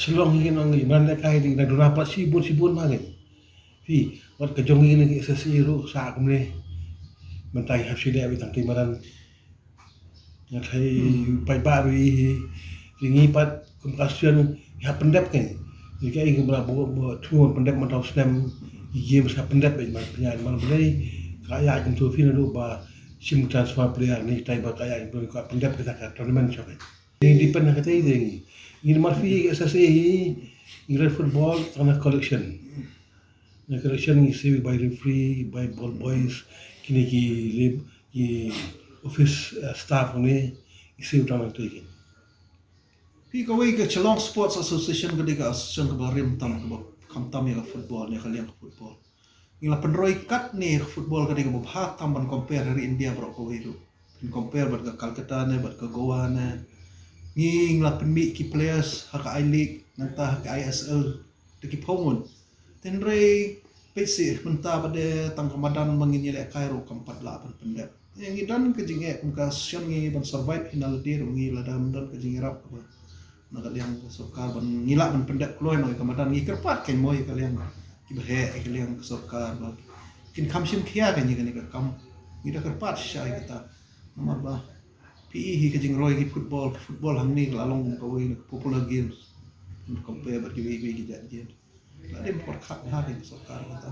selong ingin ngi mana kai di na dona pa sibun mangi fi wat ke jongi ni sesiru sa kumne mentai hafsile abi tang timaran ngai pai baru ringi pat kumkasian ya pendep kan jika ingin berapa tuan pendep mentau stem game sa pendep man punya man beli kaya kum tu fi na ba sim transfer player ni tai ba kaya pendep kita ka tournament siapa ini depend kata ini ini marfi SSA England football karena collection is saved by referee by ball boys kini ki office staff ni isi utama tu ini. Pi kawai ke Chelong Sports Association ke deka association ke barim tam ke kam tam ya football ni kalian ke football. Ila penroi kat ni football ke deka bab tam ban compare hari India bro kawai tu. Bin compare bat ke Calcutta ne bat ke Goa ne. Ni ngla penmi ki players hak I League nanta hak ISL deki pongun. Tenrei pesi mentah pada tang Ramadan mengini le Cairo kampat lapan pendek. Yang idan ke jinge muka sion ngi ban survive final dir ngi ladam dan ke jinge rap apa. Nak kalian sokar ban ngilak ban pendek kloy nak Ramadan ngi kerpat ken moy kalian. Ki behe kalian sokar ba. Kin kamsim khia kan ni ka kam. Ngi da kerpat syai kita. Nomor ba. PE ke jing roy ki football hang ni lalong ka wei popular games. Compare bat ki wei ki jat games. Ada import kat hari sokar kita.